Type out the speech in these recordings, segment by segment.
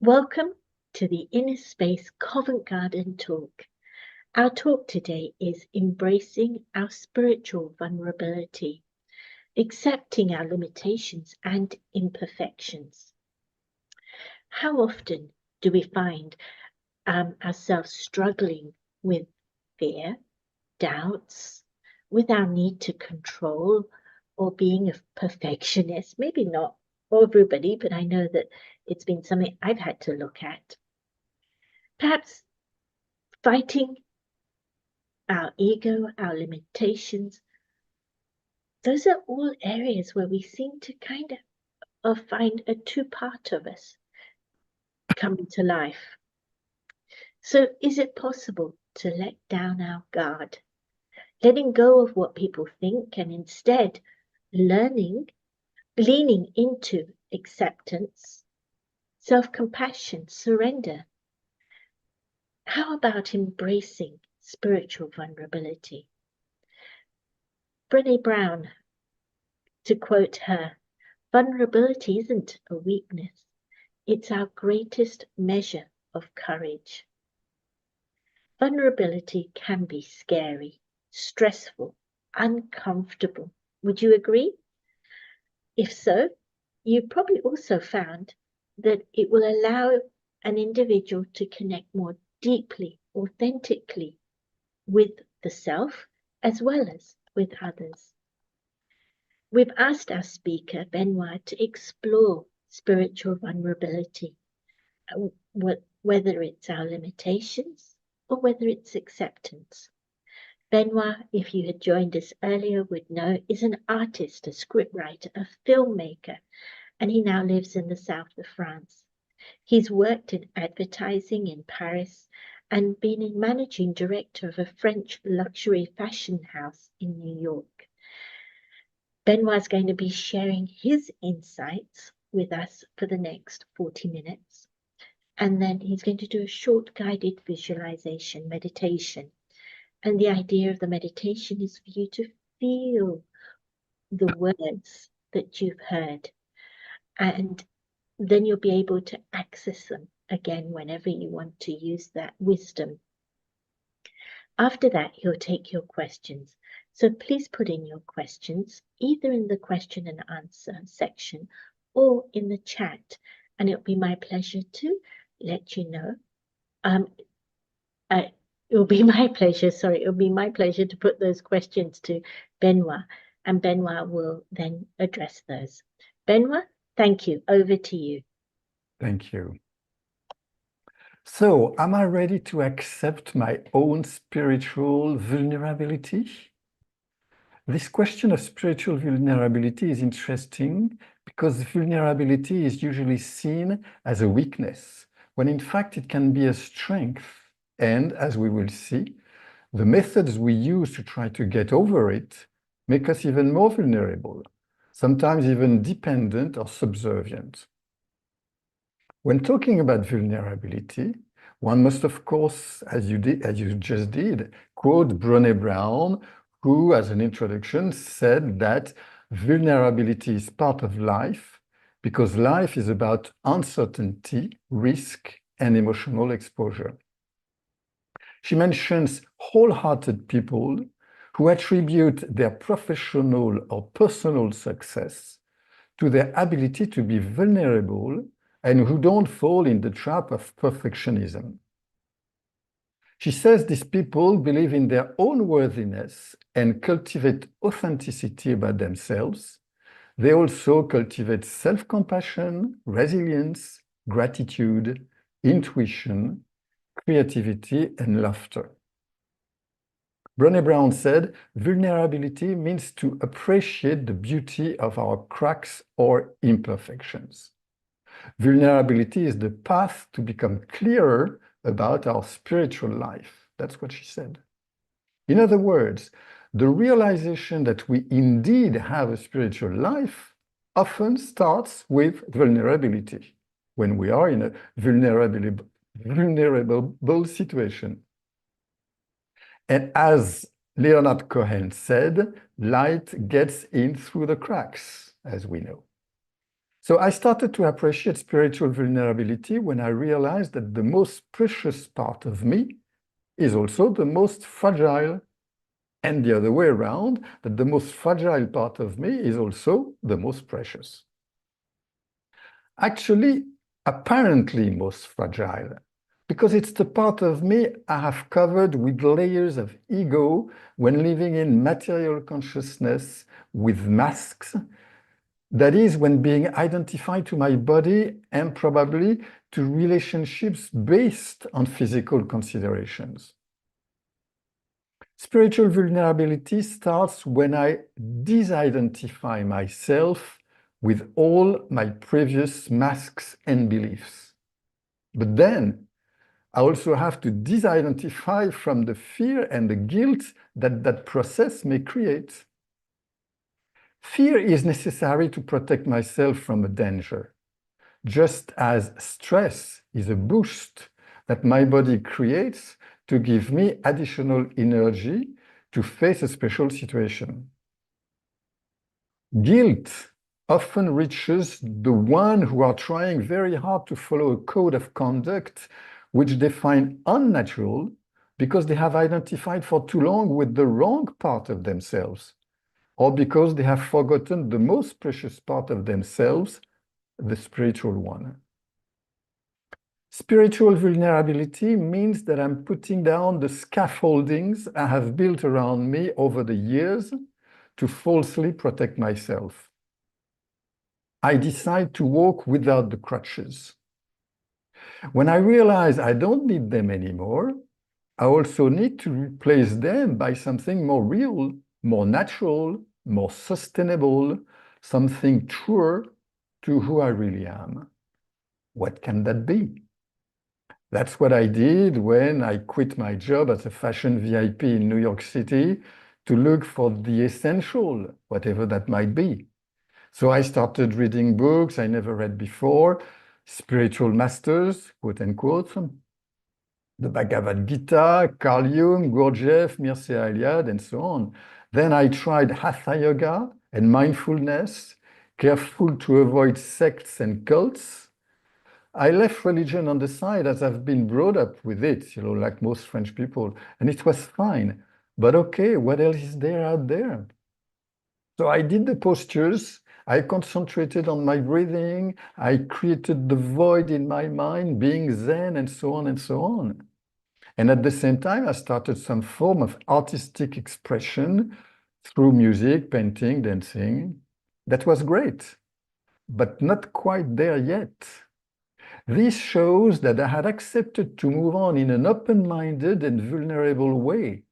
Welcome to the Inner Space Covent Garden talk. Our talk today is embracing our spiritual vulnerability, accepting our limitations and imperfections. How often do we find ourselves struggling with fear, doubts, with our need to control or being a perfectionist? Maybe not for everybody, but I know that it's been something I've had to look at. Perhaps fighting our ego, our limitations, those are all areas where we seem to kind of find a two-part of us coming to life. So is it possible to let down our guard, letting go of what people think and instead learning, leaning into acceptance, self-compassion, surrender? How about embracing spiritual vulnerability? Brené Brown, to quote her, vulnerability isn't a weakness, it's our greatest measure of courage. Vulnerability can be scary, stressful, uncomfortable. Would you agree? If so, you probably also found that it will allow an individual to connect more deeply, authentically with the self as well as with others. We've asked our speaker, Benoît, to explore spiritual vulnerability, whether it's our limitations or whether it's acceptance. Benoît, if you had joined us earlier, would know, is an artist, a scriptwriter, a filmmaker, and he now lives in the south of France. He's worked in advertising in Paris and been a managing director of a French luxury fashion house in New York. Benoît is going to be sharing his insights with us for the next 40 minutes. And then he's going to do a short guided visualization meditation. And the idea of the meditation is for you to feel the words that you've heard. And then you'll be able to access them again whenever you want to use that wisdom. After that, he'll take your questions. So please put in your questions, either in the question and answer section or in the chat. And it'll be my pleasure to let you know. It'll be my pleasure to put those questions to Benoît, and Benoît will then address those. Benoît, thank you. Over to you. Thank you. So, am I ready to accept my own spiritual vulnerability? This question of spiritual vulnerability is interesting because vulnerability is usually seen as a weakness, when in fact it can be a strength. And as we will see, the methods we use to try to get over it make us even more vulnerable, sometimes even dependent or subservient. When talking about vulnerability, one must, of course, as you just did, quote Brené Brown, who, as an introduction, said that vulnerability is part of life because life is about uncertainty, risk, and emotional exposure. She mentions wholehearted people who attribute their professional or personal success to their ability to be vulnerable and who don't fall in the trap of perfectionism. She says these people believe in their own worthiness and cultivate authenticity about themselves. They also cultivate self-compassion, resilience, gratitude, intuition, creativity, and laughter. Brené Brown said, vulnerability means to appreciate the beauty of our cracks or imperfections. Vulnerability is the path to become clearer about our spiritual life. That's what she said. In other words, the realization that we indeed have a spiritual life often starts with vulnerability, when we are in a vulnerable situation. And as Leonard Cohen said, light gets in through the cracks, as we know. So I started to appreciate spiritual vulnerability when I realized that the most precious part of me is also the most fragile, and the other way around, that the most fragile part of me is also the most precious. Actually, apparently most fragile, because it's the part of me I have covered with layers of ego when living in material consciousness with masks. That is, when being identified to my body and probably to relationships based on physical considerations. Spiritual vulnerability starts when I disidentify myself with all my previous masks and beliefs. But then I also have to disidentify from the fear and the guilt that that process may create. Fear is necessary to protect myself from a danger, just as stress is a boost that my body creates to give me additional energy to face a special situation. Guilt often reaches the one who are trying very hard to follow a code of conduct which they find unnatural because they have identified for too long with the wrong part of themselves, or because they have forgotten the most precious part of themselves, the spiritual one. Spiritual vulnerability means that I'm putting down the scaffoldings I have built around me over the years to falsely protect myself. I decide to walk without the crutches. When I realize I don't need them anymore, I also need to replace them by something more real, more natural, more sustainable, something truer to who I really am. What can that be? That's what I did when I quit my job as a fashion VIP in New York City to look for the essential, whatever that might be. So I started reading books I never read before, spiritual masters, quote unquote, the Bhagavad Gita, Carl Jung, Gurdjieff, Mircea Eliade, and so on. Then I tried Hatha Yoga and mindfulness, careful to avoid sects and cults. I left religion on the side as I've been brought up with it, like most French people, and it was fine. But okay, what else is there out there? So I did the postures, I concentrated on my breathing, I created the void in my mind, being Zen, and so on and so on. And at the same time, I started some form of artistic expression through music, painting, dancing. That was great, but not quite there yet. This shows that I had accepted to move on in an open-minded and vulnerable way,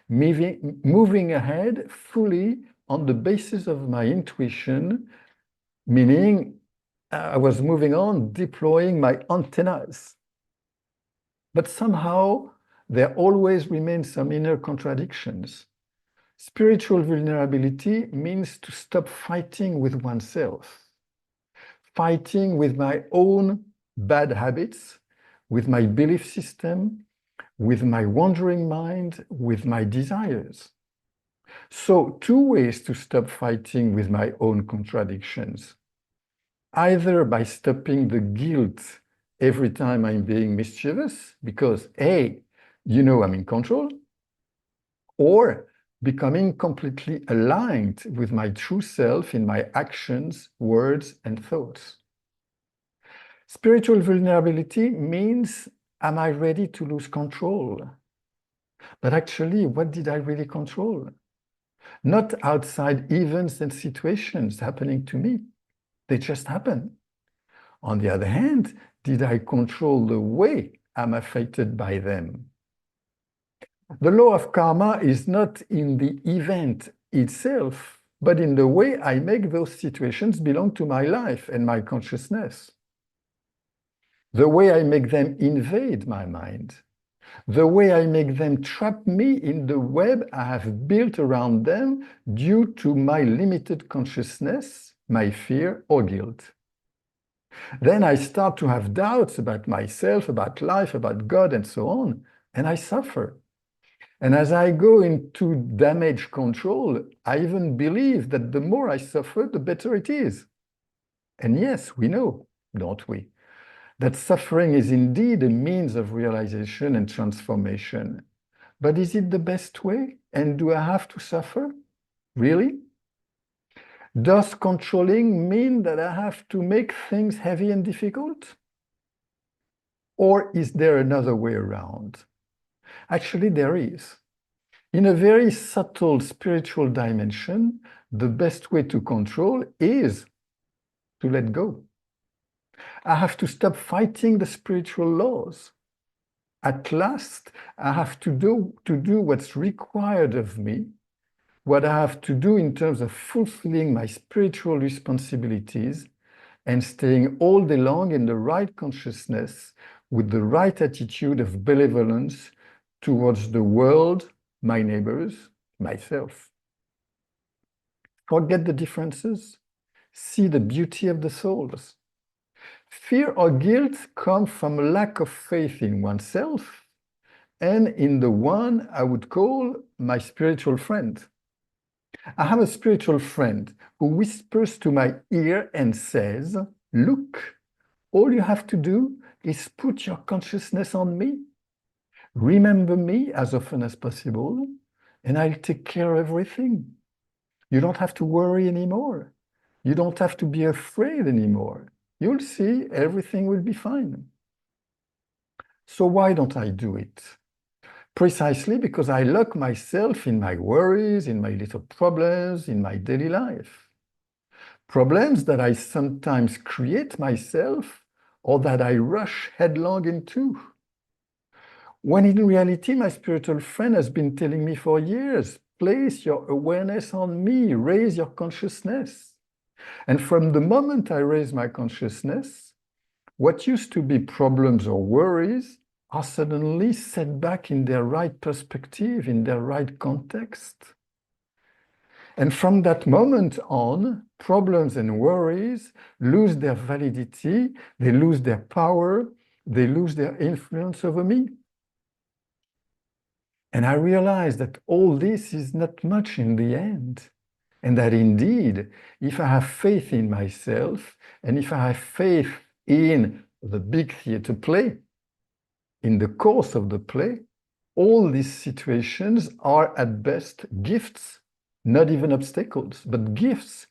moving ahead fully on the basis of my intuition, meaning I was moving on, deploying my antennas. But somehow, there always remain some inner contradictions. Spiritual vulnerability means to stop fighting with oneself, fighting with my own bad habits, with my belief system, with my wandering mind, with my desires. So, two ways to stop fighting with my own contradictions. Either by stopping the guilt every time I'm being mischievous, because, hey, I'm in control, or becoming completely aligned with my true self in my actions, words, and thoughts. Spiritual vulnerability means, am I ready to lose control? But actually, what did I really control? Not outside events and situations happening to me. They just happen. On the other hand, did I control the way I'm affected by them? The law of karma is not in the event itself, but in the way I make those situations belong to my life and my consciousness. The way I make them invade my mind. The way I make them trap me in the web I have built around them due to my limited consciousness, my fear or guilt. Then I start to have doubts about myself, about life, about God, and so on, and I suffer. And as I go into damage control, I even believe that the more I suffer, the better it is. And yes, we know, don't we, that suffering is indeed a means of realization and transformation. But is it the best way? And do I have to suffer? Really? Does controlling mean that I have to make things heavy and difficult? Or is there another way around? Actually, there is. In a very subtle spiritual dimension, the best way to control is to let go. I have to stop fighting the spiritual laws. At last, I have to do what's required of me, what I have to do in terms of fulfilling my spiritual responsibilities and staying all day long in the right consciousness with the right attitude of benevolence towards the world, my neighbors, myself. Forget the differences. See the beauty of the souls. Fear or guilt come from a lack of faith in oneself and in the one I would call my spiritual friend. I have a spiritual friend who whispers to my ear and says, look, all you have to do is put your consciousness on me. Remember me as often as possible, and I'll take care of everything. You don't have to worry anymore. You don't have to be afraid anymore. You'll see, everything will be fine. So why don't I do it? Precisely because I lock myself in my worries, in my little problems, in my daily life. Problems that I sometimes create myself or that I rush headlong into. When in reality, my spiritual friend has been telling me for years, place your awareness on me, raise your consciousness. And from the moment I raise my consciousness, what used to be problems or worries are suddenly set back in their right perspective, in their right context. And from that moment on, problems and worries lose their validity, they lose their power, they lose their influence over me. And I realize that all this is not much in the end. And that indeed, if I have faith in myself, and if I have faith in the big theater play, in the course of the play, all these situations are at best gifts, not even obstacles, but gifts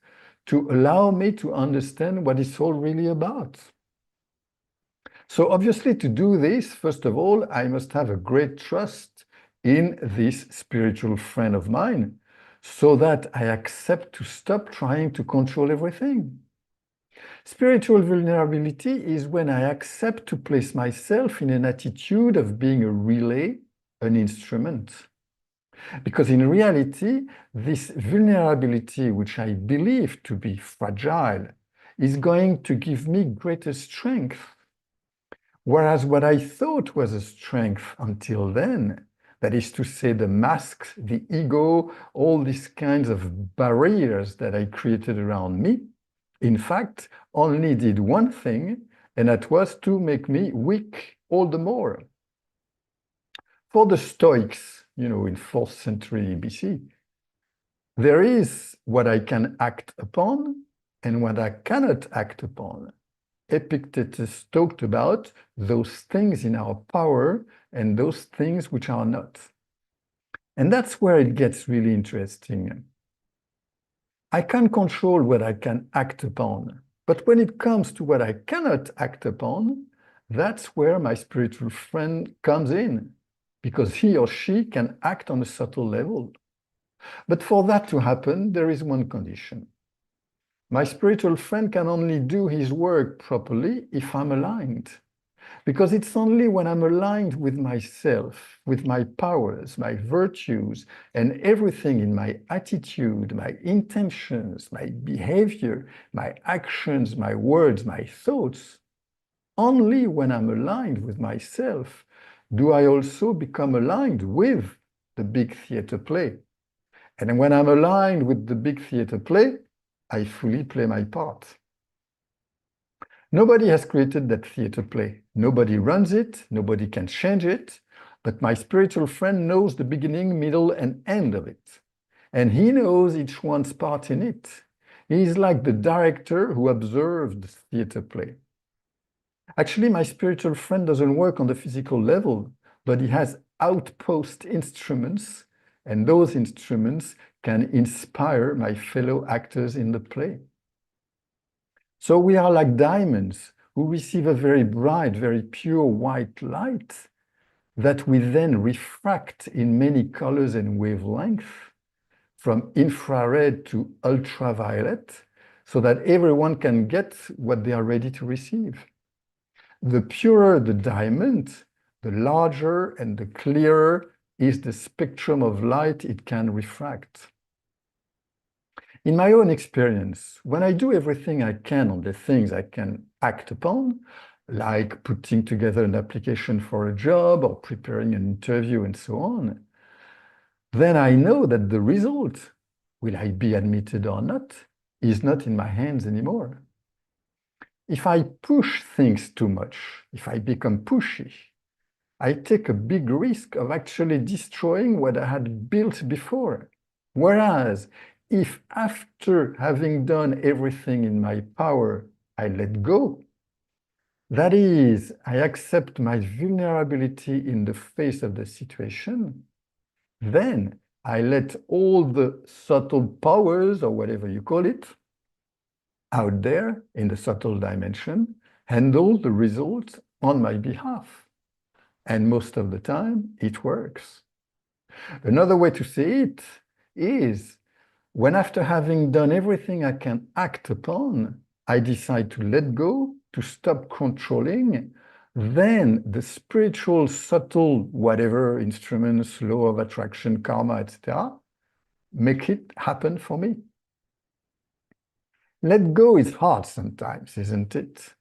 to allow me to understand what it's all really about. So obviously, to do this, first of all, I must have a great trust in this spiritual friend of mine, so that I accept to stop trying to control everything. Spiritual vulnerability is when I accept to place myself in an attitude of being a relay, an instrument. Because in reality, this vulnerability, which I believe to be fragile, is going to give me greater strength. Whereas what I thought was a strength until then, that is to say, the masks, the ego, all these kinds of barriers that I created around me, in fact, only did one thing, and that was to make me weak all the more. For the Stoics, in 4th century BC, there is what I can act upon and what I cannot act upon. Epictetus talked about those things in our power and those things which are not. And that's where it gets really interesting. I can control what I can act upon, but when it comes to what I cannot act upon, that's where my spiritual friend comes in, because he or she can act on a subtle level. But for that to happen, there is one condition. My spiritual friend can only do his work properly if I'm aligned. Because it's only when I'm aligned with myself, with my powers, my virtues, and everything in my attitude, my intentions, my behavior, my actions, my words, my thoughts, only when I'm aligned with myself do I also become aligned with the big theater play. And when I'm aligned with the big theater play, I fully play my part. Nobody has created that theater play. Nobody runs it, nobody can change it, but my spiritual friend knows the beginning, middle, and end of it. And he knows each one's part in it. He is like the director who observed the theater play. Actually, my spiritual friend doesn't work on the physical level, but he has outpost instruments, and those instruments can inspire my fellow actors in the play. So we are like diamonds who receive a very bright, very pure white light that we then refract in many colors and wavelengths, from infrared to ultraviolet, so that everyone can get what they are ready to receive. The purer the diamond, the larger and the clearer is the spectrum of light it can refract. In my own experience, when I do everything I can on the things I can act upon, like putting together an application for a job or preparing an interview and so on, then I know that the result, will I be admitted or not, is not in my hands anymore. If I push things too much, if I become pushy, I take a big risk of actually destroying what I had built before. Whereas, if after having done everything in my power, I let go, that is, I accept my vulnerability in the face of the situation, then I let all the subtle powers, or whatever you call it, out there in the subtle dimension, handle the results on my behalf. And most of the time, it works. Another way to say it is, when after having done everything I can act upon, I decide to let go, to stop controlling, then the spiritual, subtle, whatever instruments, law of attraction, karma, etc., make it happen for me. Let go is hard sometimes, isn't it?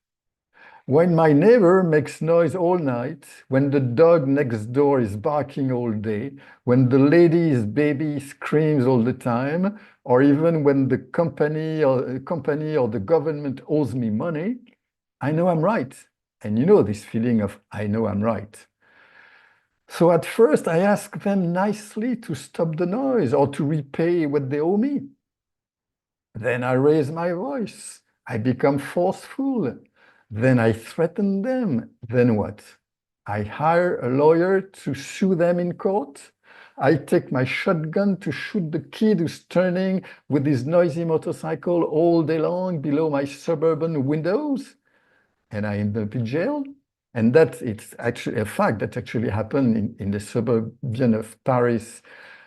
When my neighbor makes noise all night, when the dog next door is barking all day, when the lady's baby screams all the time, or even when the company or the government owes me money, I know I'm right. And you know this feeling of I know I'm right. So at first I ask them nicely to stop the noise or to repay what they owe me. Then I raise my voice. I become forceful. Then I threaten them. Then what? I hire a lawyer to sue them in court. I take my shotgun to shoot the kid who's turning with his noisy motorcycle all day long below my suburban windows. And I end up in jail. And it's actually a fact that actually happened in the suburban of Paris.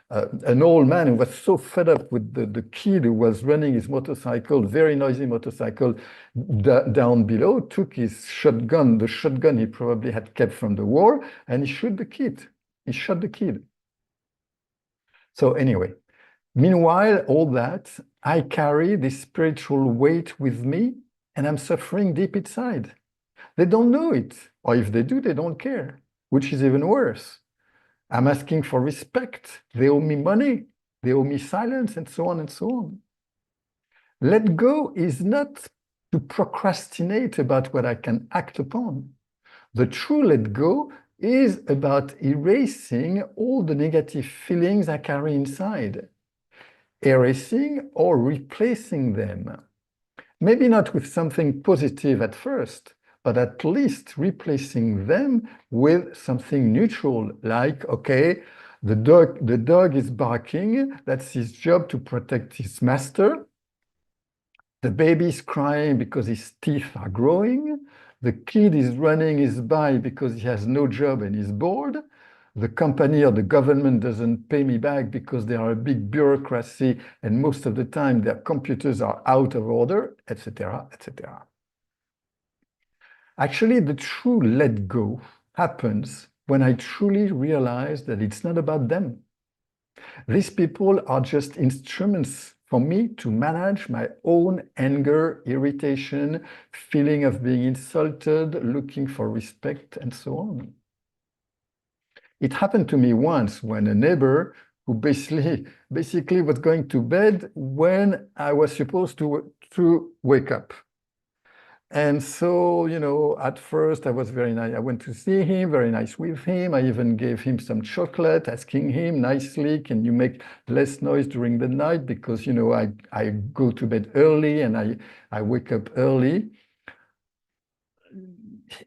An old man who was so fed up with the kid who was running his motorcycle, very noisy motorcycle, down below, took his shotgun, the shotgun he probably had kept from the war, and he shot the kid. He shot the kid. So anyway, meanwhile, all that, I carry this spiritual weight with me, and I'm suffering deep inside. They don't know it, or if they do, they don't care, which is even worse. I'm asking for respect. They owe me money. They owe me silence, and so on and so on. Let go is not to procrastinate about what I can act upon. The true let go is about erasing all the negative feelings I carry inside, erasing or replacing them. Maybe not with something positive at first, but at least replacing them with something neutral, like, okay, the dog is barking, that's his job to protect his master. The baby is crying because his teeth are growing. The kid is running his bike because he has no job and is bored. The company or the government doesn't pay me back because they are a big bureaucracy and most of the time their computers are out of order, etc., etc. Actually, the true let go happens when I truly realize that it's not about them. These people are just instruments for me to manage my own anger, irritation, feeling of being insulted, looking for respect, and so on. It happened to me once when a neighbor who basically was going to bed when I was supposed to wake up. And so, you know, at first I was very nice. I went to see him, very nice with him. I even gave him some chocolate, asking him nicely, can you make less noise during the night? Because, you know, I go to bed early and I wake up early.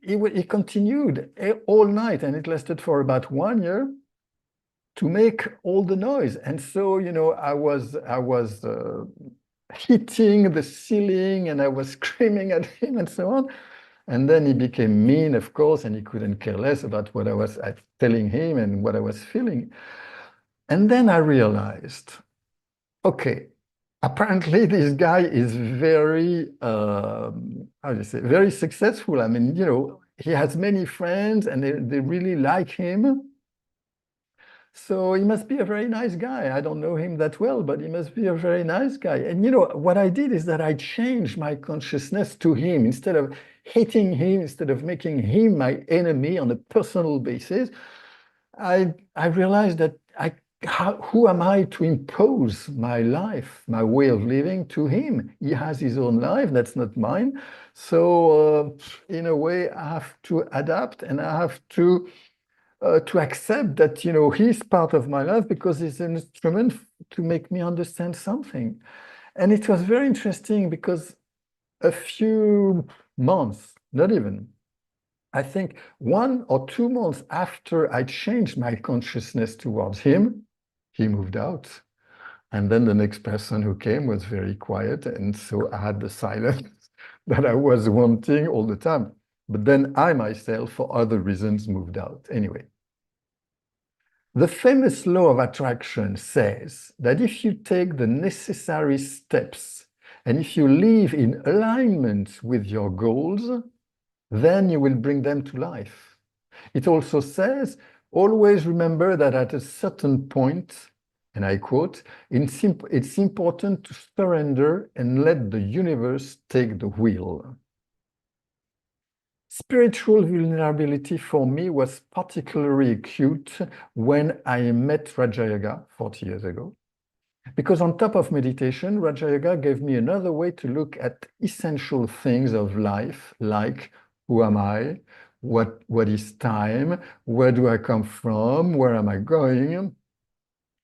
He continued all night, and it lasted for about 1 year to make all the noise. And so, you know, I was hitting the ceiling and I was screaming at him and so on. And then he became mean, of course, and he couldn't care less about what I was telling him and what I was feeling. And then I realized, okay, apparently this guy is very, how do you say, very successful. I mean, you know, he has many friends and they really like him. So he must be a very nice guy. I don't know him that well, but he must be a very nice guy. And you know, what I did is that I changed my consciousness to him. Instead of hating him, instead of making him my enemy on a personal basis, I realized that who am I to impose my life, my way of living to him? He has his own life, that's not mine. So in a way, I have to adapt and I have to accept that, you know, he's part of my life because he's an instrument to make me understand something. And it was very interesting because a few months, not even, I think 1 or 2 months after I changed my consciousness towards him, he moved out. And then the next person who came was very quiet. And so I had the silence that I was wanting all the time. But then I myself, for other reasons, moved out. Anyway, the famous law of attraction says that if you take the necessary steps and if you live in alignment with your goals, then you will bring them to life. It also says, always remember that at a certain point, and I quote, it's important to surrender and let the universe take the wheel. Spiritual vulnerability for me was particularly acute when I met Raja Yoga 40 years ago. Because on top of meditation, Raja Yoga gave me another way to look at essential things of life, like who am I, what is time, where do I come from, where am I going,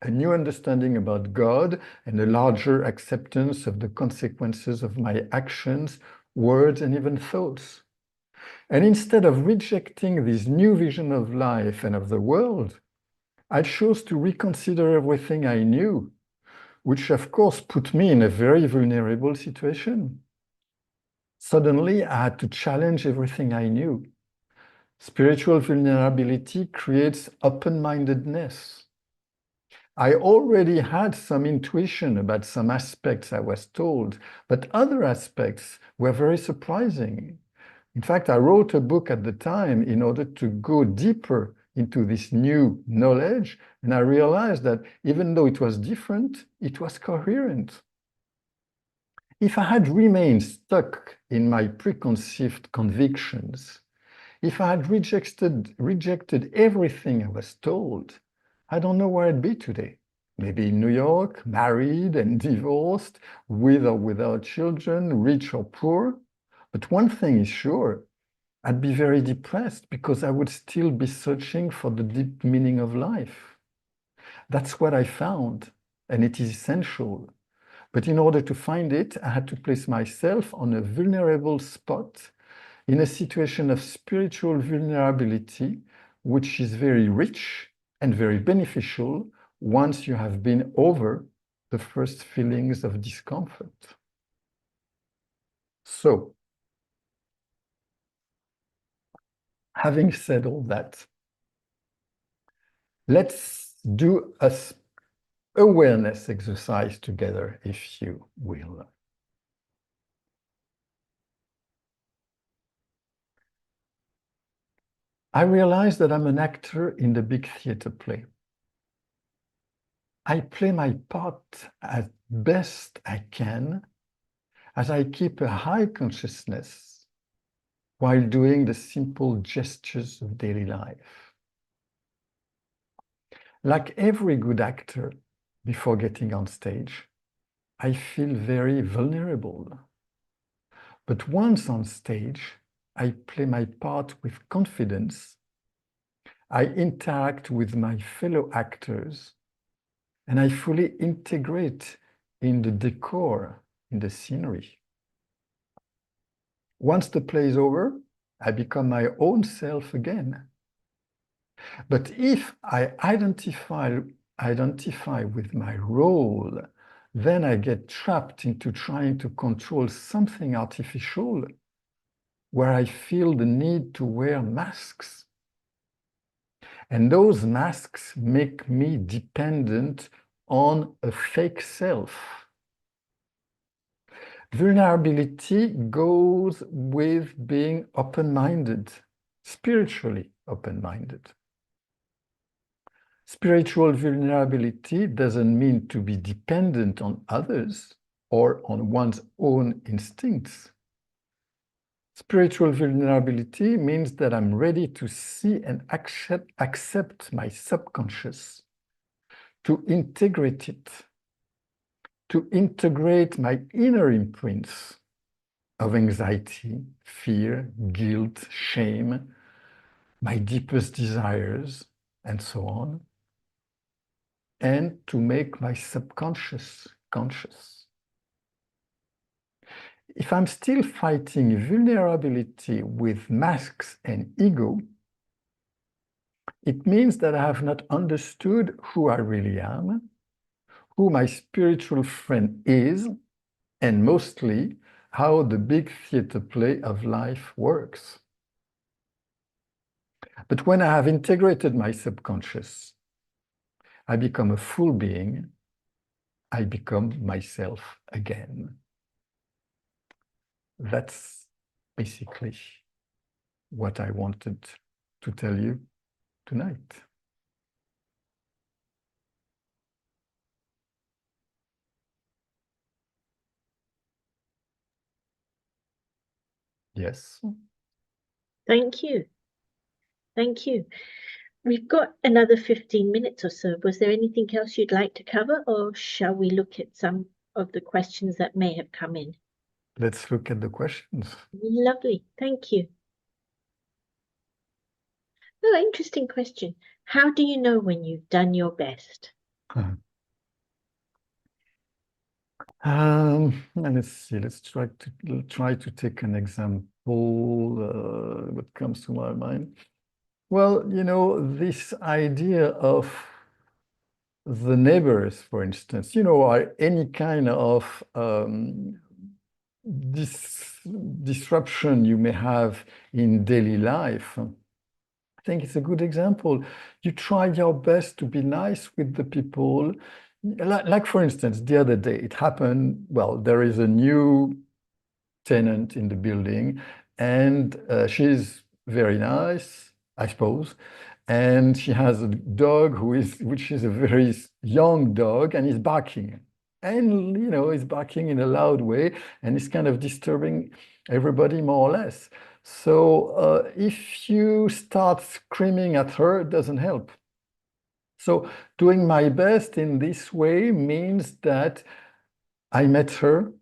a new understanding about God, and a larger acceptance of the consequences of my actions, words, and even thoughts. And instead of rejecting this new vision of life and of the world, I chose to reconsider everything I knew, which of course put me in a very vulnerable situation. Suddenly, I had to challenge everything I knew. Spiritual vulnerability creates open-mindedness. I already had some intuition about some aspects I was told, but other aspects were very surprising. In fact, I wrote a book at the time in order to go deeper into this new knowledge, and I realized that even though it was different, it was coherent. If I had remained stuck in my preconceived convictions, if I had rejected everything I was told, I don't know where I'd be today. Maybe in New York, married and divorced, with or without children, rich or poor. But one thing is sure, I'd be very depressed because I would still be searching for the deep meaning of life. That's what I found, and it is essential. But in order to find it, I had to place myself on a vulnerable spot in a situation of spiritual vulnerability, which is very rich and very beneficial once you have been over the first feelings of discomfort. So, having said all that, let's do a awareness exercise together, if you will. I realize that I'm an actor in the big theater play. I play my part as best I can as I keep a high consciousness while doing the simple gestures of daily life. Like every good actor, before getting on stage, I feel very vulnerable. But once on stage, I play my part with confidence. I interact with my fellow actors, and I fully integrate in the decor, in the scenery. Once the play is over, I become my own self again. But if I identify with my role, then I get trapped into trying to control something artificial where I feel the need to wear masks. And those masks make me dependent on a fake self. Vulnerability goes with being open-minded, spiritually open-minded. Spiritual vulnerability doesn't mean to be dependent on others or on one's own instincts. Spiritual vulnerability means that I'm ready to see and accept my subconscious, to integrate it, to integrate my inner imprints of anxiety, fear, guilt, shame, my deepest desires, and so on, and to make my subconscious conscious. If I'm still fighting vulnerability with masks and ego, it means that I have not understood who I really am, who my spiritual friend is, and mostly how the big theater play of life works. But when I have integrated my subconscious, I become a full being. I become myself again. That's basically what I wanted to tell you tonight. Yes. Thank you. Thank you. We've got another 15 minutes or so. Was there anything else you'd like to cover, or shall we look at some of the questions that may have come in? Let's look at the questions. Lovely. Thank you. Oh, interesting question. How do you know when you've done your best? Let's see. Let's try to take an example. What comes to my mind? Well, you know, this idea of the neighbors, for instance, you know, or any kind of disruption you may have in daily life. I think it's a good example. You try your best to be nice with the people. Like for instance, the other day, it happened, well, there is a new tenant in the building, and she's very nice, I suppose. And she has a dog which is a very young dog, and is barking. And, you know, is barking in a loud way, and it's kind of disturbing everybody more or less. So if you start screaming at her, it doesn't help. So doing my best in this way means that I met her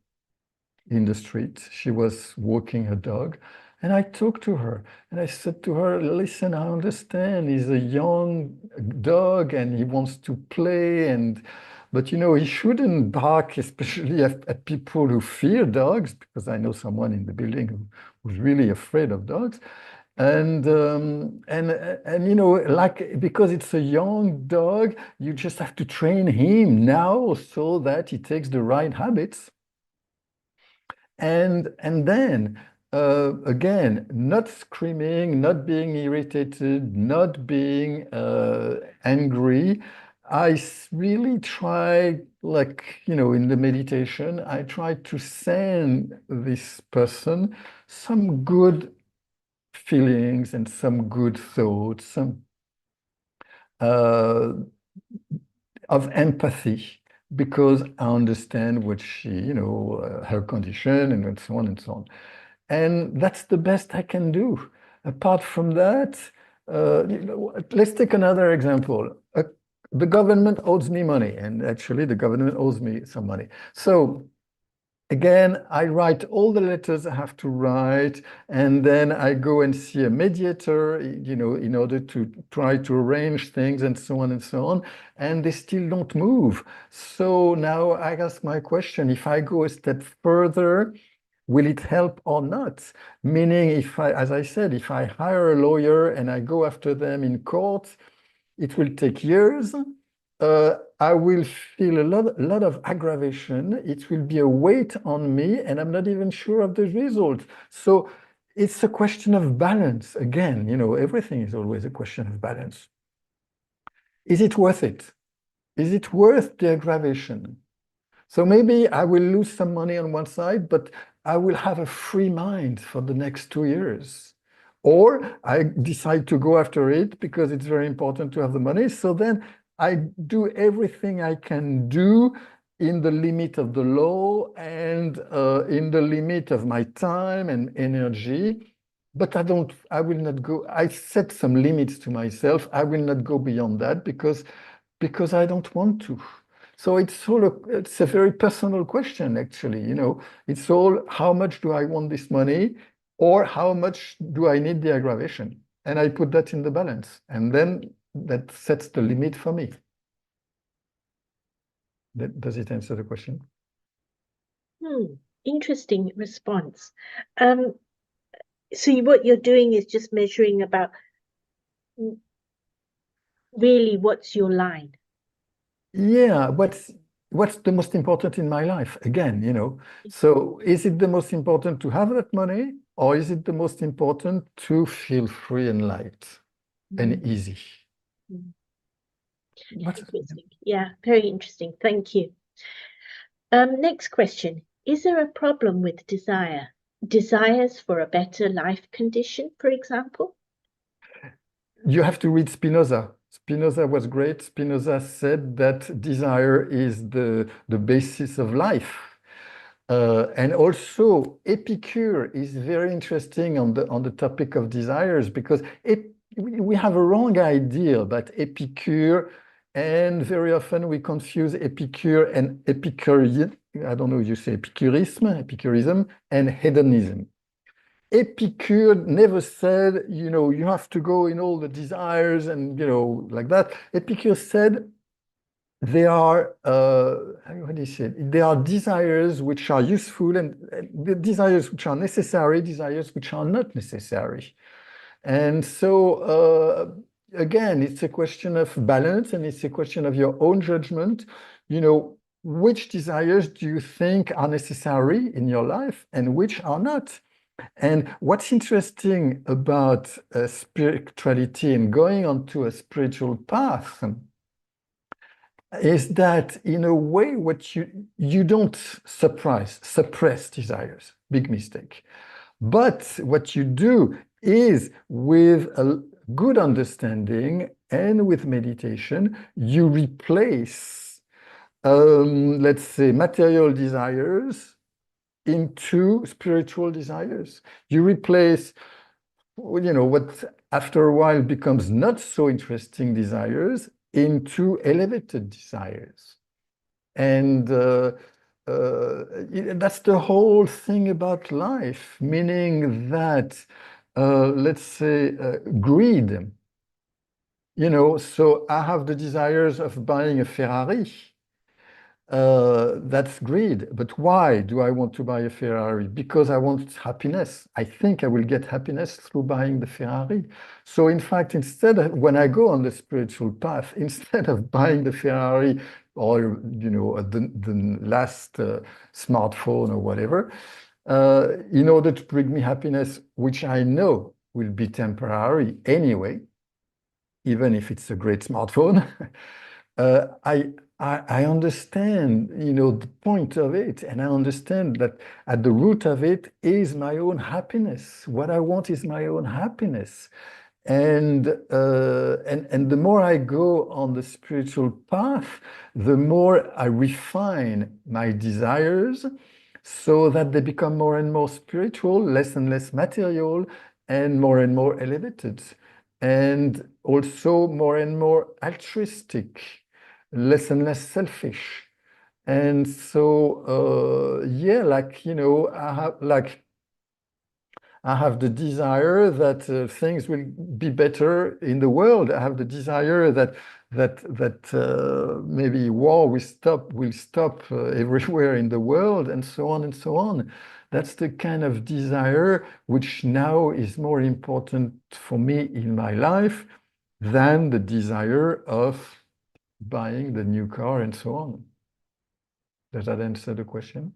in the street. She was walking her dog, and I talked to her, and I said to her, listen, I understand he's a young dog and he wants to play, but you know, he shouldn't bark, especially at people who fear dogs, because I know someone in the building who's really afraid of dogs. And you know, like, because it's a young dog, you just have to train him now so that he takes the right habits. And then again, not screaming, not being irritated, not being angry. I really try, like, you know, in the meditation, I try to send this person some good feelings and some good thoughts, some of empathy, because I understand what she, you know, her condition and so on and so on. And that's the best I can do. Apart from that, you know, let's take another example. The government owes me money, and actually the government owes me some money. So again, I write all the letters I have to write, and then I go and see a mediator, in order to try to arrange things and so on and so on, and they still don't move. So now I ask my question, if I go a step further, will it help or not? Meaning, as I said, if I hire a lawyer and I go after them in court, it will take years. I will feel a lot of aggravation. It will be a weight on me, and I'm not even sure of the result. So it's a question of balance. Again, everything is always a question of balance. Is it worth it? Is it worth the aggravation? So maybe I will lose some money on one side, but I will have a free mind for the next 2 years. Or I decide to go after it because it's very important to have the money. So then I do everything I can do in the limit of the law and in the limit of my time and energy. But I will not go, I set some limits to myself. I will not go beyond that because I don't want to. So it's a very personal question, actually. It's all, how much do I want this money, or how much do I need the aggravation? And I put that in the balance, and then that sets the limit for me. Does it answer the question? Interesting response. So what you're doing is just measuring about really what's your line. Yeah, what's the most important in my life? Again, So is it the most important to have that money, or is it the most important to feel free and light and easy? Interesting. Yeah, very interesting. Thank you. Next question. Is there a problem with desires for a better life condition, for example? You have to read Spinoza. Spinoza was great. Spinoza said that desire is the basis of life. And also, Epicure is very interesting on the topic of desires, because we have a wrong idea about Epicure, and very often we confuse Epicure and Epicurean. I don't know if you say Epicurism, and hedonism. Epicure never said, you have to go in all the desires and, like that. Epicure said there are, what do you say? There are desires which are useful, and the desires which are necessary, desires which are not necessary. And so, again, it's a question of balance, and it's a question of your own judgment. Which desires do you think are necessary in your life and which are not? And what's interesting about spirituality and going onto a spiritual path is that, in a way, what you don't suppress desires, big mistake. But what you do is, with a good understanding and with meditation, you replace, let's say, material desires into spiritual desires. You replace, what after a while becomes not so interesting desires into elevated desires. And that's the whole thing about life, meaning that, let's say, greed. So I have the desires of buying a Ferrari. That's greed. But why do I want to buy a Ferrari? Because I want happiness. I think I will get happiness through buying the Ferrari. So in fact, when I go on the spiritual path, instead of buying the Ferrari or, the last smartphone or whatever, in order to bring me happiness, which I know will be temporary anyway, even if it's a great smartphone, I understand, the point of it, and I understand that at the root of it is my own happiness. What I want is my own happiness. And the more I go on the spiritual path, the more I refine my desires so that they become more and more spiritual, less and less material, and more elevated, and also more and more altruistic, less and less selfish. And so, yeah, like, you know, I have the desire that things will be better in the world. I have the desire that maybe war will stop everywhere in the world, and so on and so on. That's the kind of desire which now is more important for me in my life than the desire of buying the new car and so on. Does that answer the question?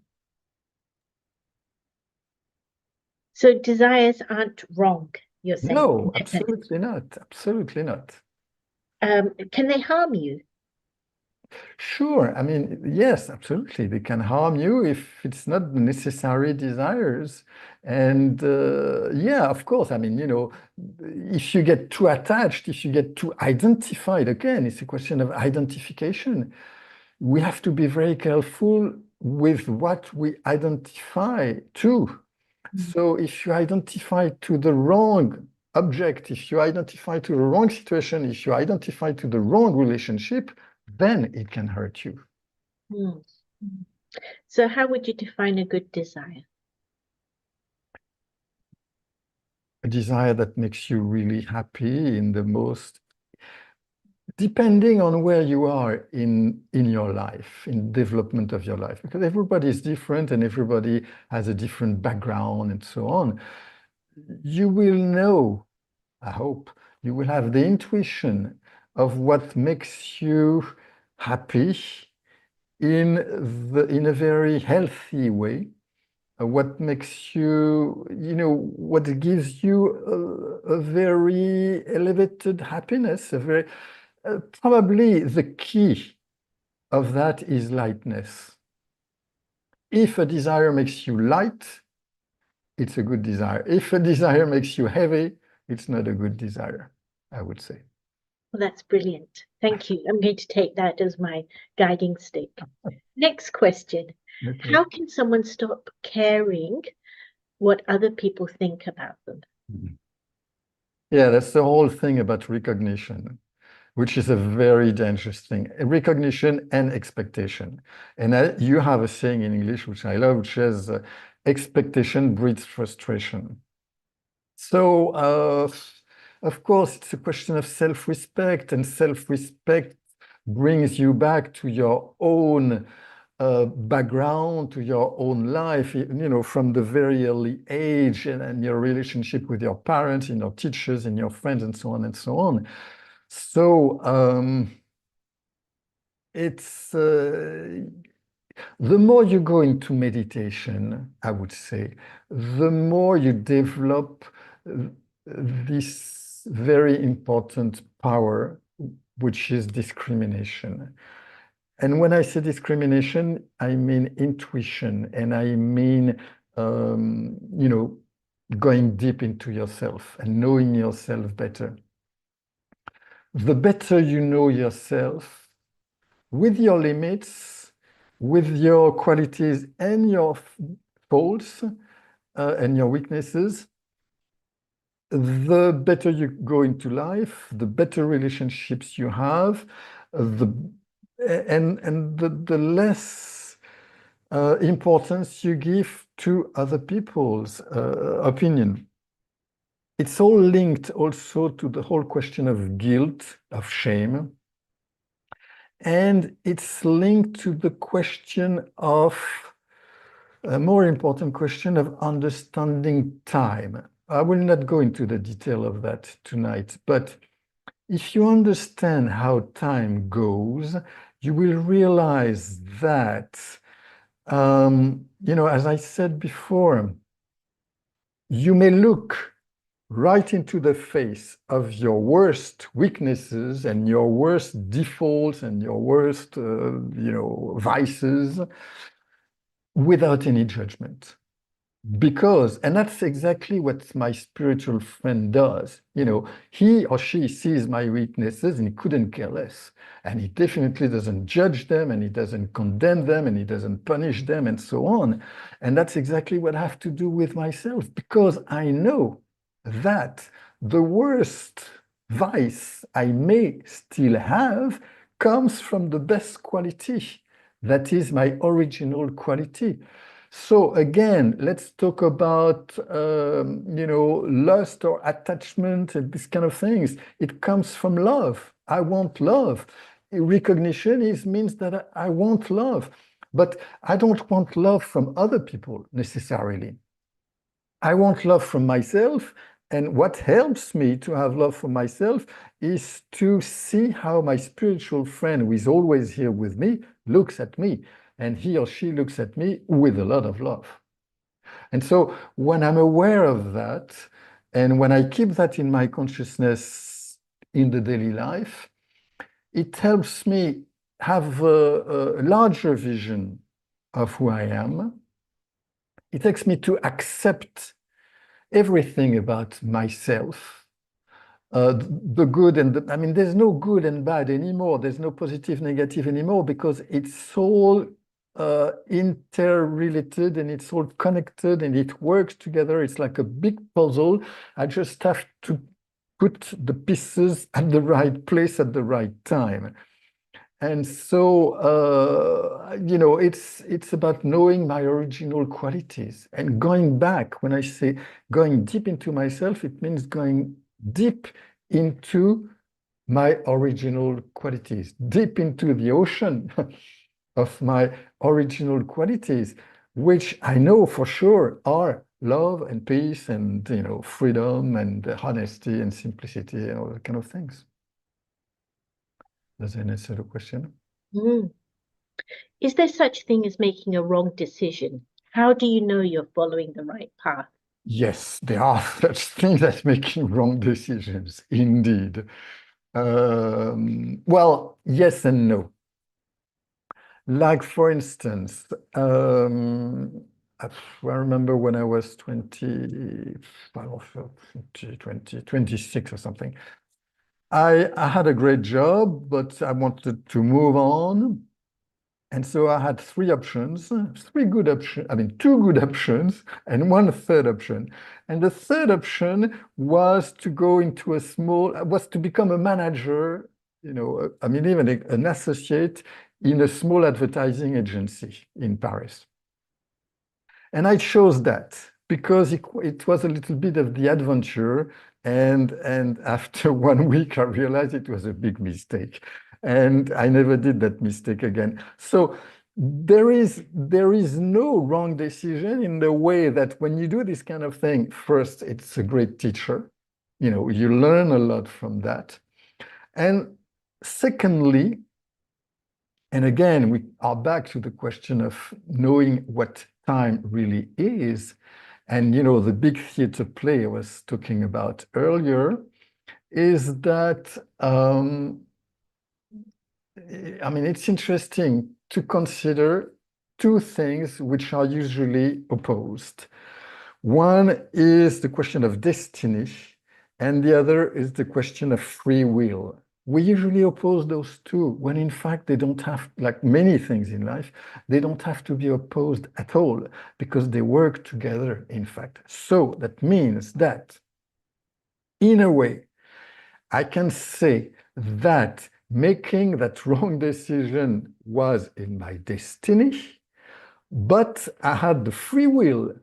So desires aren't wrong, you're saying? No, absolutely not. Absolutely not. Can they harm you? Sure. I mean, yes, absolutely. They can harm you if it's not the necessary desires. And yeah, of course. I mean, you know, if you get too attached, if you get too identified, again, it's a question of identification. We have to be very careful with what we identify to. So if you identify to the wrong object, if you identify to the wrong situation, if you identify to the wrong relationship, then it can hurt you. Mm. So how would you define a good desire? A desire that makes you really happy in the most, depending on where you are in your life, in development of your life, because everybody is different and everybody has a different background and so on. You will know, I hope, you will have the intuition of what makes you happy in a very healthy way, what makes you, you know, what gives you a very elevated happiness, a very probably the key of that is lightness. If a desire makes you light, it's a good desire. If a desire makes you heavy, it's not a good desire, I would say. Well, that's brilliant. Thank you. I'm going to take that as my guiding stick. Next question. Okay. How can someone stop caring what other people think about them? Yeah, that's the whole thing about recognition, which is a very dangerous thing. Recognition and expectation. And you have a saying in English, which I love, which is expectation breeds frustration. So, of course, it's a question of self-respect, and self-respect brings you back to your own background, to your own life, you know, from the very early age, and your relationship with your parents and your teachers and your friends and so on and so on. So it's the more you go into meditation, I would say, the more you develop this very important power, which is discrimination. And when I say discrimination, I mean intuition, and I mean, you know, going deep into yourself and knowing yourself better. The better you know yourself, with your limits, with your qualities and your faults and your weaknesses, the better you go into life, the better relationships you have, the less importance you give to other people's opinion. It's all linked also to the whole question of guilt, of shame. And it's linked to the question of, a more important question of understanding time. I will not go into the detail of that tonight, but if you understand how time goes, you will realize that, you know, as I said before, you may look right into the face of your worst weaknesses and your worst defaults and your worst, you know, vices without any judgment. Because, and that's exactly what my spiritual friend does. You know, he or she sees my weaknesses and he couldn't care less. And he definitely doesn't judge them, and he doesn't condemn them, and he doesn't punish them, and so on. And that's exactly what I have to do with myself, because I know that the worst vice I may still have comes from the best quality That is my original quality. So again, let's talk about, lust or attachment and these kind of things. It comes from love. I want love. Recognition means that I want love, but I don't want love from other people necessarily. I want love from myself. And what helps me to have love for myself is to see how my spiritual friend, who is always here with me, looks at me. And he or she looks at me with a lot of love. And so when I'm aware of that, and when I keep that in my consciousness in the daily life, it helps me have a larger vision of who I am. It takes me to accept everything about myself, the good and I mean, there's no good and bad anymore. There's no positive, negative anymore because it's all interrelated and it's all connected and it works together. It's like a big puzzle. I just have to put the pieces at the right place at the right time. And so, it's about knowing my original qualities and going back. When I say going deep into myself, it means going deep into my original qualities, deep into the ocean of my original qualities, which I know for sure are love and peace and, freedom and honesty and simplicity and all that kind of things. Does that answer the question? Mm. Is there such thing as making a wrong decision? How do you know you're following the right path? Yes, there are such things as making wrong decisions, indeed. Well, yes and no. Like, for instance, I remember when I was 26 or something. I had a great job, but I wanted to move on. And so I had three options, two good options, and one third option. And the third option was to go into was to become a manager, even an associate in a small advertising agency in Paris. And I chose that because it was a little bit of the adventure. And after 1 week, I realized it was a big mistake. And I never did that mistake again. So there is no wrong decision in the way that when you do this kind of thing, first, it's a great teacher. You learn a lot from that. And secondly, and again, we are back to the question of knowing what time really is. And, the big theater play I was talking about earlier is that, it's interesting to consider two things which are usually opposed. One is the question of destiny, and the other is the question of free will. We usually oppose those two when in fact they don't have, like many things in life, they don't have to be opposed at all because they work together, in fact. So that means that, in a way, I can say that making that wrong decision was in my destiny, but I had the free will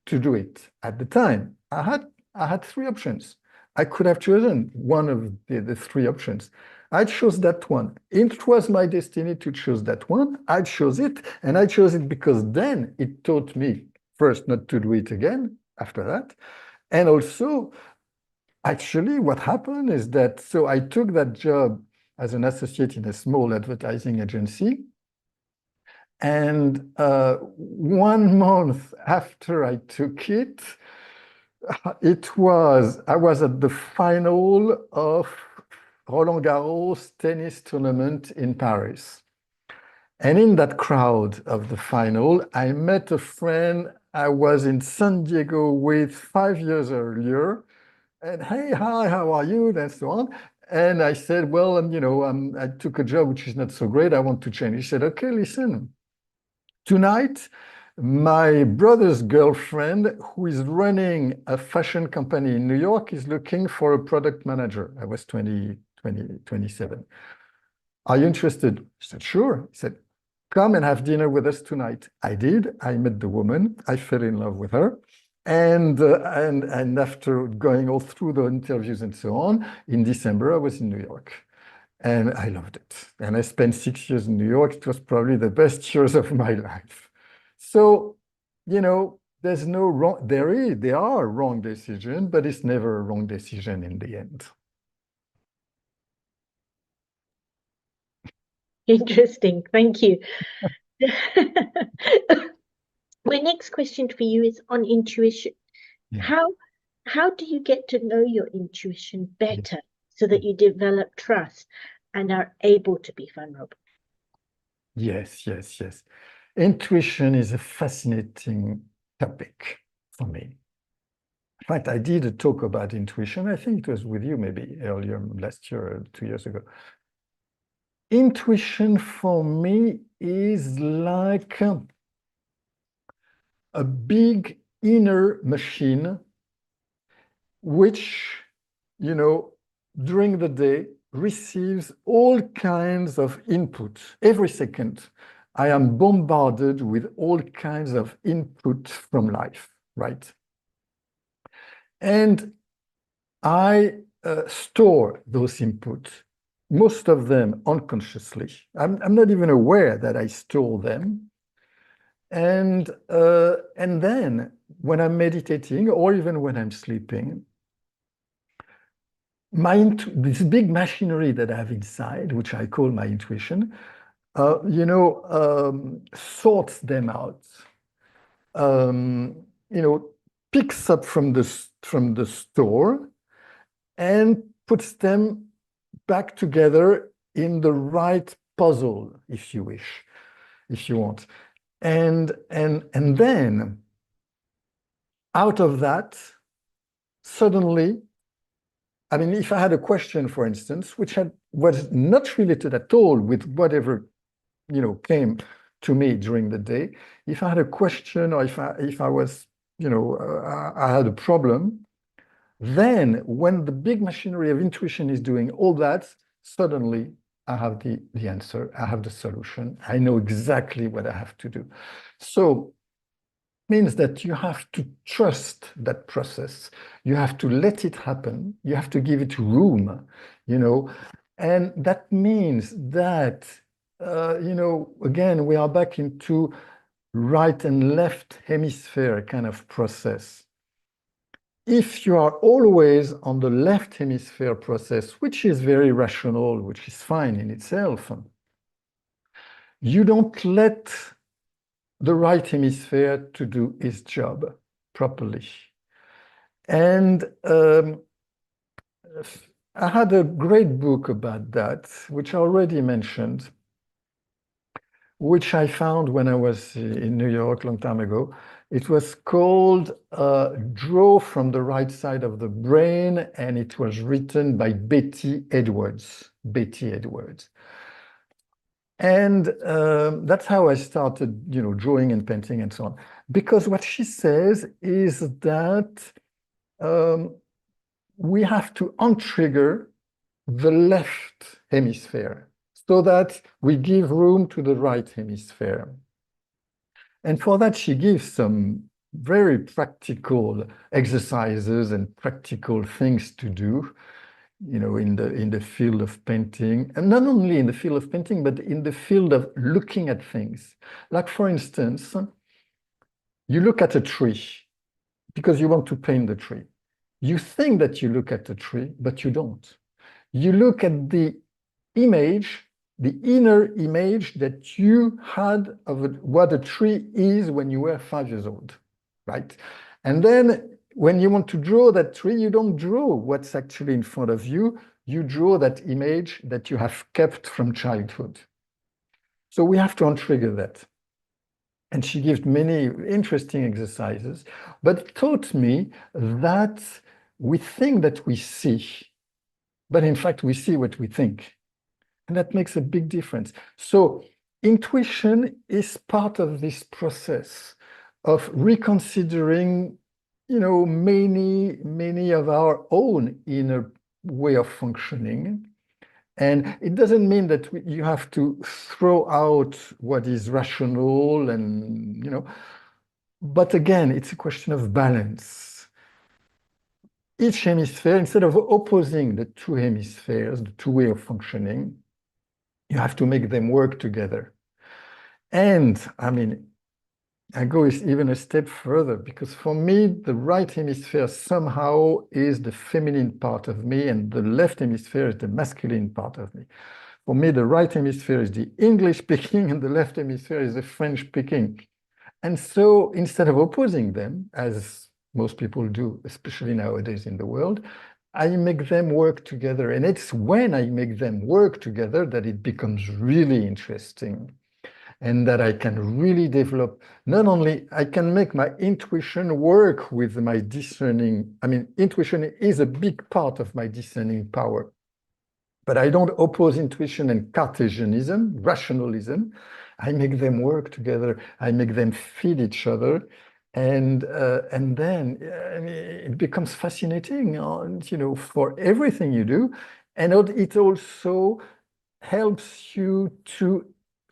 to do it at the time. I had three options. I could have chosen one of the three options. I chose that one. It was my destiny to choose that one. I chose it, and I chose it because then it taught me first not to do it again after that. And also, actually, what happened is that, so I took that job as an associate in a small advertising agency. And 1 month after I took it, I was at the final of Roland Garros tennis tournament in Paris. And in that crowd of the final, I met a friend I was in San Diego with 5 years earlier. And hey, hi, how are you? And so on. And I said, well, I took a job which is not so great. I want to change. He said, okay, listen. Tonight, my brother's girlfriend, who is running a fashion company in New York, is looking for a product manager. I was 27. Are you interested? I said, sure. He said, come and have dinner with us tonight. I did. I met the woman. I fell in love with her. And after going all through the interviews and so on, in December, I was in New York. And I loved it. And I spent 6 years in New York. It was probably the best years of my life. So, you know, there's no wrong, there are wrong decisions, but it's never a wrong decision in the end. Interesting. Thank you. My next question for you is on intuition. Yeah. How do you get to know your intuition better so that Yeah. you develop trust and are able to be vulnerable? Yes, yes, yes. Intuition is a fascinating topic for me. In fact, I did a talk about intuition. I think it was with you maybe earlier last year or 2 years ago. Intuition for me is like a big inner machine, which, you know, during the day receives all kinds of input. Every second, I am bombarded with all kinds of input from life, right? And I store those inputs, most of them unconsciously. I'm not even aware that I store them. And then when I'm meditating or even when I'm sleeping, this big machinery that I have inside, which I call my intuition, sorts them out, picks up from the store and puts them back together in the right puzzle, if you wish, if you want. And then out of that, suddenly, I mean, if I had a question, for instance, which was not related at all with whatever, came to me during the day, if I had a question or if I was, I had a problem, then when the big machinery of intuition is doing all that, suddenly I have the answer, I have the solution, I know exactly what I have to do. So means that you have to trust that process. You have to let it happen. You have to give it room, and that means that, again, we are back into right and left hemisphere kind of process. If you are always on the left hemisphere process, which is very rational, which is fine in itself, you don't let the right hemisphere to do its job properly. And I had a great book about that, which I already mentioned, which I found when I was in New York a long time ago. It was called Draw from the Right Side of the Brain, and it was written by Betty Edwards. Betty Edwards. And that's how I started, drawing and painting and so on. Because what she says is that we have to untrigger the left hemisphere so that we give room to the right hemisphere. And for that, she gives some very practical exercises and practical things to do, in the field of painting, and not only in the field of painting, but in the field of looking at things. Like, for instance, you look at a tree because you want to paint the tree. You think that you look at the tree, but you don't. You look at the image, the inner image that you had of what a tree is when you were 5 years old, right? And then when you want to draw that tree, you don't draw what's actually in front of you. You draw that image that you have kept from childhood. So we have to untrigger that. And she gives many interesting exercises, but it taught me that we think that we see, but in fact, we see what we think. And that makes a big difference. So intuition is part of this process of reconsidering, many of our own inner way of functioning And it doesn't mean that you have to throw out what is rational and, but again, it's a question of balance. Each hemisphere, instead of opposing the two hemispheres, the two ways of functioning, you have to make them work together. And I mean, I go even a step further, because for me, the right hemisphere somehow is the feminine part of me, and the left hemisphere is the masculine part of me. For me, the right hemisphere is the English speaking, and the left hemisphere is the French speaking. And so instead of opposing them, as most people do, especially nowadays in the world, I make them work together. And it's when I make them work together that it becomes really interesting, and that I can really develop. Not only I can make my intuition work with my discerning. I mean, intuition is a big part of my discerning power, but I don't oppose intuition and Cartesianism, rationalism. I make them work together. I make them feed each other. And then I mean, it becomes fascinating, for everything you do. And it also helps you to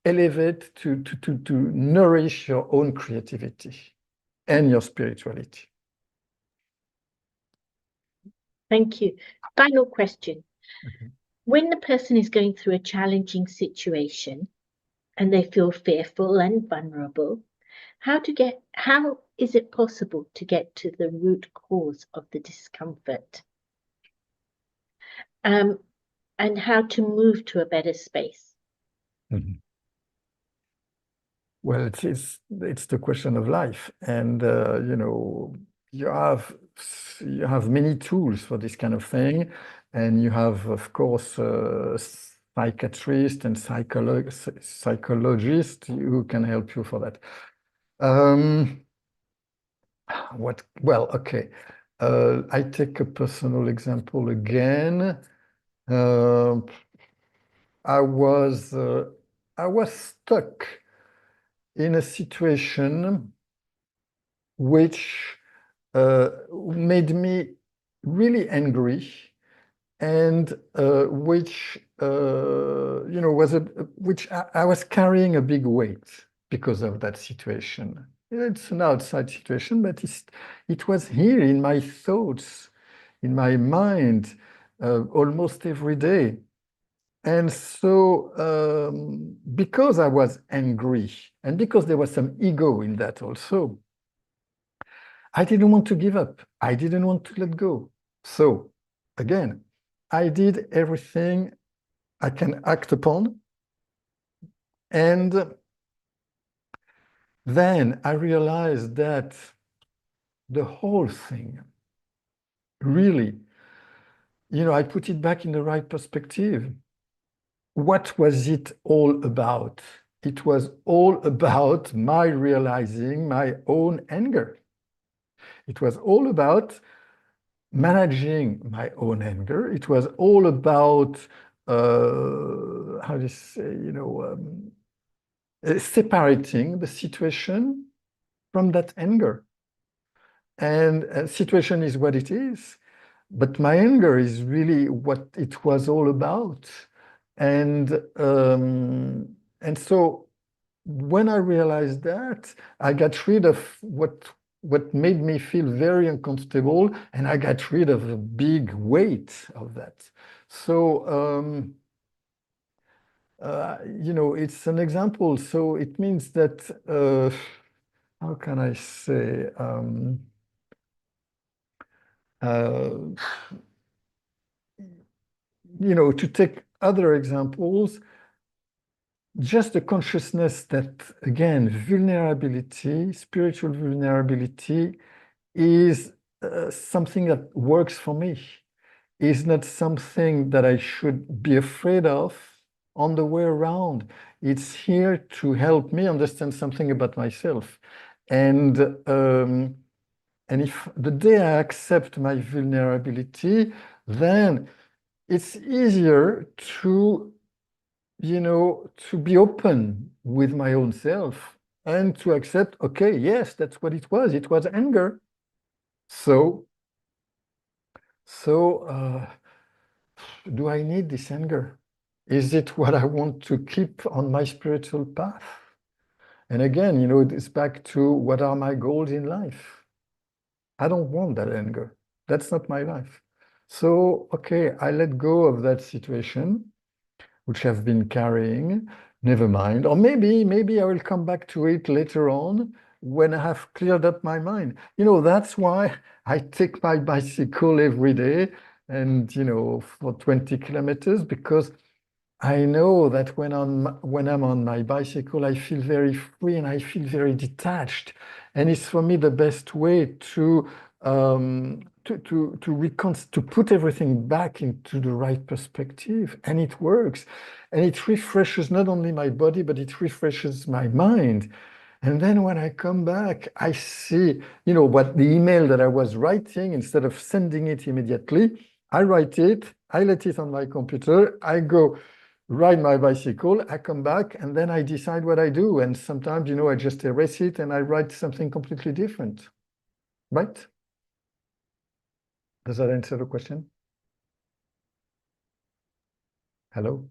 elevate, to nourish your own creativity and your spirituality. Thank you. Final question. Okay. When the person is going through a challenging situation and they feel fearful and vulnerable, how is it possible to get to the root cause of the discomfort? And how to move to a better space? Mm-hmm. Well, it's the question of life, and you have many tools for this kind of thing, and you have, of course, psychiatrists and psychologists who can help you for that. Well, okay. I take a personal example again. I was stuck in a situation which made me really angry, and which which I was carrying a big weight because of that situation. It's an outside situation, but it was here in my thoughts, in my mind, almost every day. And so, because I was angry, and because there was some ego in that also, I didn't want to give up. I didn't want to let go. So, again, I did everything I can act upon. And then I realized that the whole thing really, I put it back in the right perspective. What was it all about? It was all about my realizing my own anger. It was all about managing my own anger. It was all about, how do you say, separating the situation from that anger. And situation is what it is, but my anger is really what it was all about. And so when I realized that, I got rid of what made me feel very uncomfortable, and I got rid of a big weight of that. So it's an example. So it means that how can I say? To take other examples, just the consciousness that, again, vulnerability, spiritual vulnerability, is something that works for me, is not something that I should be afraid of. On the way around, it's here to help me understand something about myself. And if the day I accept my vulnerability, then it's easier to be open with my own self, and to accept, okay, yes, that's what it was. It was anger. So do I need this anger? Is it what I want to keep on my spiritual path? And again, you know, it's back to what are my goals in life? I don't want that anger. That's not my life. So, okay, I let go of that situation, which I've been carrying. Never mind. Or maybe I will come back to it later on when I have cleared up my mind. You know, that's why I take my bicycle every day and, you know, for 20 kilometers, because I know that when I'm on my bicycle, I feel very free and I feel very detached, and it's for me the best way to to put everything back into the right perspective, and it works, and it refreshes not only my body but it refreshes my mind. And then when I come back, I see, you know, what the email that I was writing, instead of sending it immediately, I write it, I let it on my computer, I go ride my bicycle, I come back, and then I decide what I do. And sometimes, you know, I just erase it and I write something completely different. Right? Does that answer the question? Hello?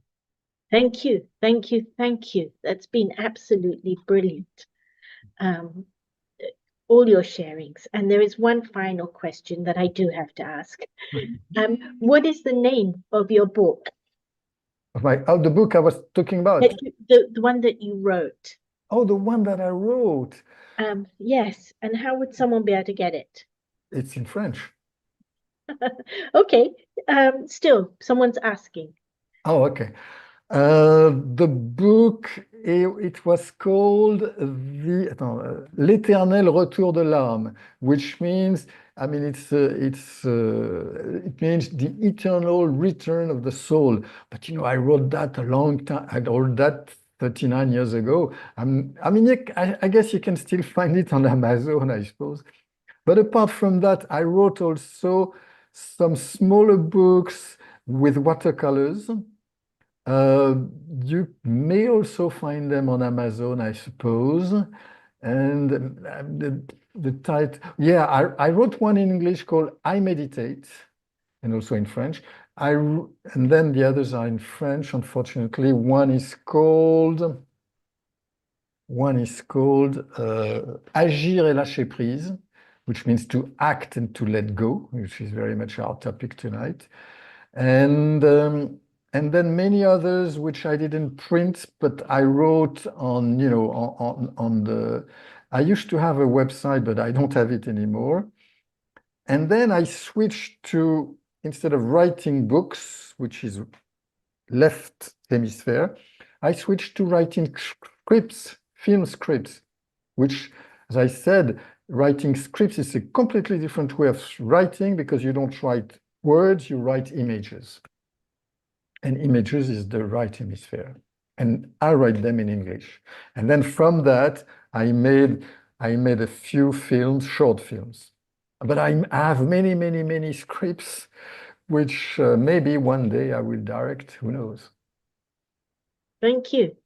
Thank you, thank you, thank you. That's been absolutely brilliant. All your sharings. And there is one final question that I do have to ask. What is the name of your book? The book I was talking about. The one that you wrote. Oh, the one that I wrote. Yes. And how would someone be able to get it? It's in French. Okay. Still, someone's asking. Oh, okay. The book, it was called L'Éternel Retour de l'âme, which means, I mean, it means the eternal return of the soul. But you know, I wrote that a long time. I wrote that 39 years ago. I mean, I guess you can still find it on Amazon, I suppose. But apart from that, I wrote also some smaller books with watercolors. You may also find them on Amazon, I suppose. And the title, yeah, I wrote one in English called I Meditate, and also in French. And then the others are in French, unfortunately. One is called Agir et lâcher prise, which means to act and to let go, which is very much our topic tonight. And then many others which I didn't print, but I wrote on, you know, on the. I used to have a website, but I don't have it anymore. And then I switched to, instead of writing books, which is left hemisphere, I switched to writing scripts, film scripts, which, as I said, writing scripts is a completely different way of writing, because you don't write words, you write images. And images is the right hemisphere. And I write them in English. And then from that, I made a few films, short films. But I have many, many, many scripts, which maybe one day I will direct, who knows? Thank you.